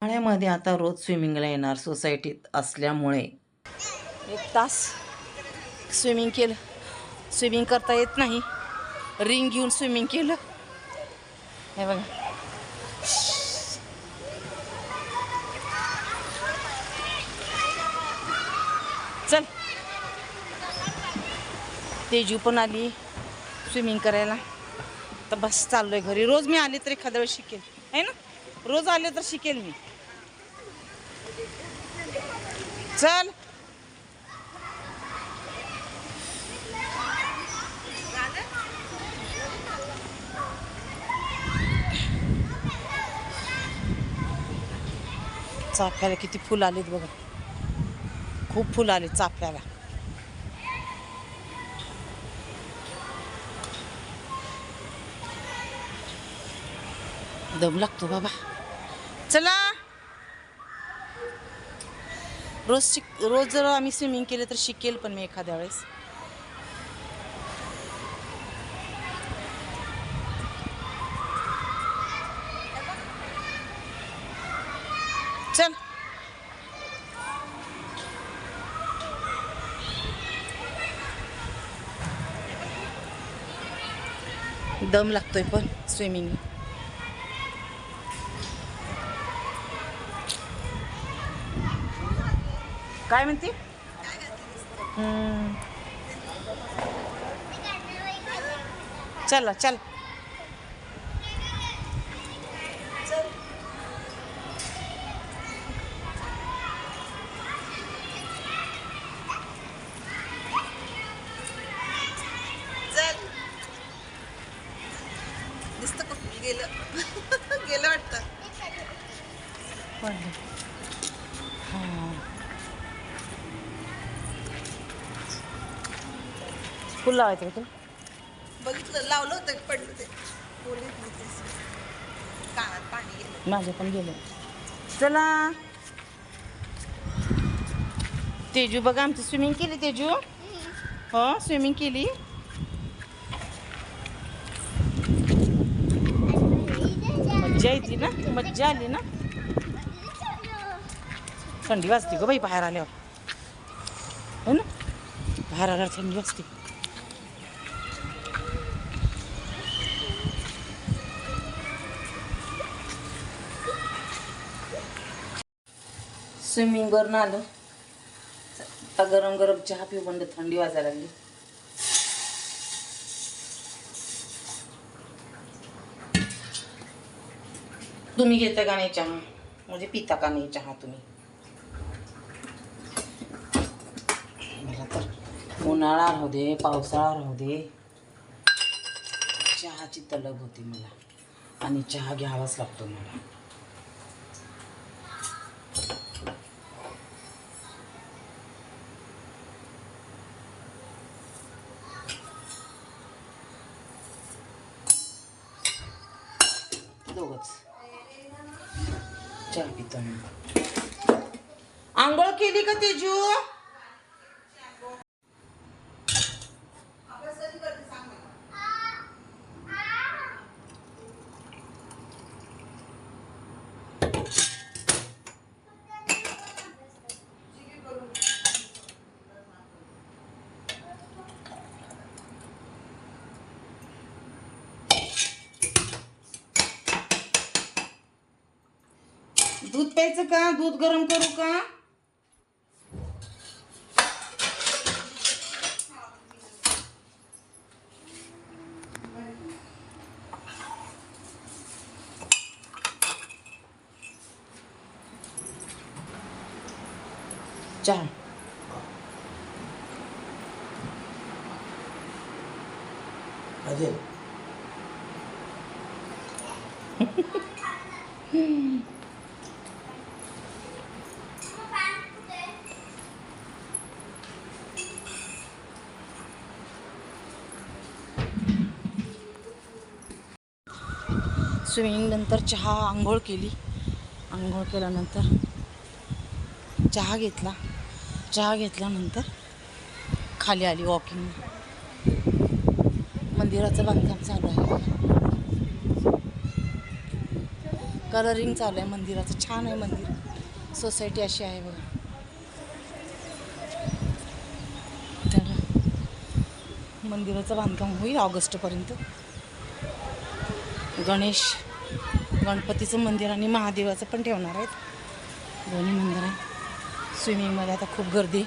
उन्हाळ्यामध्ये आता रोज स्विमिंगला येणार सोसायटीत असल्यामुळे 1 तास स्विमिंग केलं. स्विमिंग करता येत नाही, रिंग घेऊन स्विमिंग केलं. हे बघा, चल. तेजू पण आली स्विमिंग करायला. तर बस चाललोय घरी. रोज मी आले तर एखाद्या वेळेस शिकेल, आहे ना. रोज आले तर शिकेल मी. चल. चाफ्याला किती फुलं आलीत बघा, खूप फुलं आलीत चाफ्याला. दम लागतो बाबा. चला. रोज जर आम्ही स्विमिंग केलं तर शिकेल पण मी एखाद्या वेळेस. चल. दम लागतोय पण स्विमिंग. काय म्हणते? चला चल. गेलं गेलं वाटतं. फुल लावायचं का? बघितलं, लावलं होतं, पडलं ते कानात पाणी गेलं. माझं पण गेलं. चला. तेजू बघा आमची स्विमिंग केली. तेजू हो स्विमिंग केली. मज्जा येते ना, मज्जा आली ना. थंडी वाजते ग बाई बाहेर आल्यावर, हो ना. बाहेर आल्यावर थंडी वाजते. स्विमिंग वरून आलं, आता गरम गरम चहा पिऊ म्हणजे थंडी वाजायला लागली. तुम्ही घेता का नाही चहा? म्हणजे पिता का नाही चहा तुम्ही? मला तर उन्हाळा राहू दे, पावसाळा राहू दे, चहाची तलब होती मला आणि चहा घ्यावाच लागतो मला. दोघच चहा पितो. आंघोळ केली का तेजू? दूध प्यायचं का? दूध गरम करू का? चहा अजय. स्विमिंग नंतर चहा, आंघोळ केली. आंघोळ केल्यानंतर चहा घेतला. चहा घेतल्यानंतर खाली आली वॉकिंग. मंदिराचं बांधकाम चालू आहे. कलरिंग चालू आहे मंदिराचं. छान आहे मंदिर. सोसायटी अशी आहे बघा. तर मंदिराचं बांधकाम होईल ऑगस्टपर्यंत. गणपतीचं मंदिर आणि महादेवाचं पण ठेवणार आहेत. दोन्ही मंदिर आहे. स्विमिंगमध्ये आता खूप गर्दी.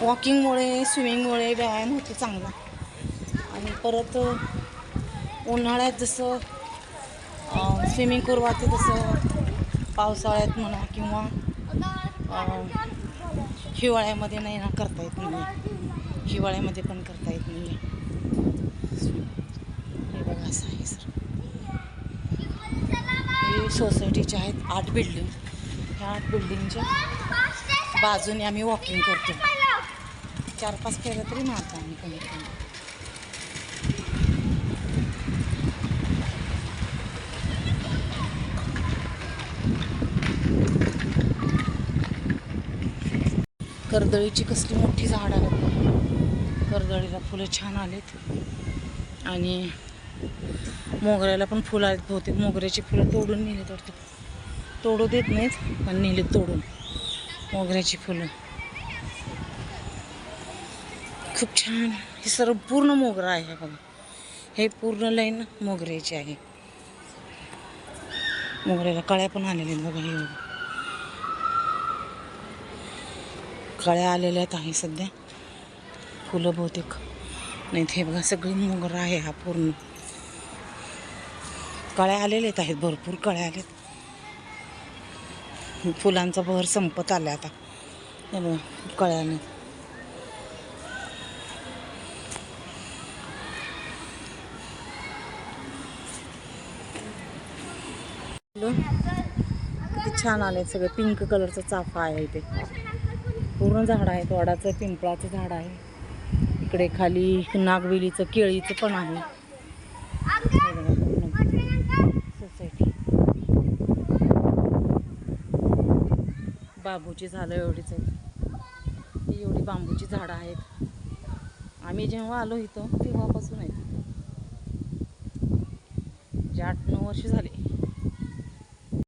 वॉकिंगमुळे स्विमिंगमुळे व्यायाम होतो चांगला. आणि परत उन्हाळ्यात जसं स्विमिंग करू वाटते तसं पावसाळ्यात म्हणा किंवा हिवाळ्यामध्ये नाही ना करता येत नाही. हिवाळ्यामध्ये पण करता येत नाही. हे बघा असं आहे सर. हे सोसायटीचे आहेत 8 बिल्डिंग. ह्या 8 बिल्डिंगच्या बाजूने आम्ही वॉकिंग करतो. 4-5 फेऱ्या तरी मारतो आम्ही कमीत कमी. कर्दळीची कसली मोठी झाड आहेत. कर्दळीला फुलं छान आलेत. आणि मोगऱ्याला पण फुलं आहेत. बहुतेक मोगऱ्याची फुलं तोडून नेलीत वाटतं. तोडू देत नाहीत पण नेलीत तोडून मोगऱ्याची फुलं. खूप छान. हे सर्व पूर्ण मोगरा आहे बघा. हे पूर्ण लाईन मोगऱ्याची आहे. मोगऱ्याला कळ्या पण आलेल्या आहेत बघा. हे बघा कळ्या आलेल्या आहेत आहे सध्या. फुलं बहुतेक नाहीत. हे बघा सगळी मोगरा आहे हा पूर्ण. कळ्या आलेल्या आहेत. भरपूर कळ्या आलेत. फुलांचा बहर संपत आला आता. हे बघा कळ्याने. किती छान आले सगळे. पिंक कलरचा चाफा आहे इथे. पूर्ण झाड आहेत. वडाचं पिंपळाचं झाड आहे. इकडे खाली नागवेलीचं केळीचं पण आहे. सोसायटी बांबूची झाडं एवढीच आहेत. ही एवढी बांबूची झाडं आहेत. आम्ही जेव्हा आलो इथं तेव्हापासून आहेत. 8-9 वर्ष झाली.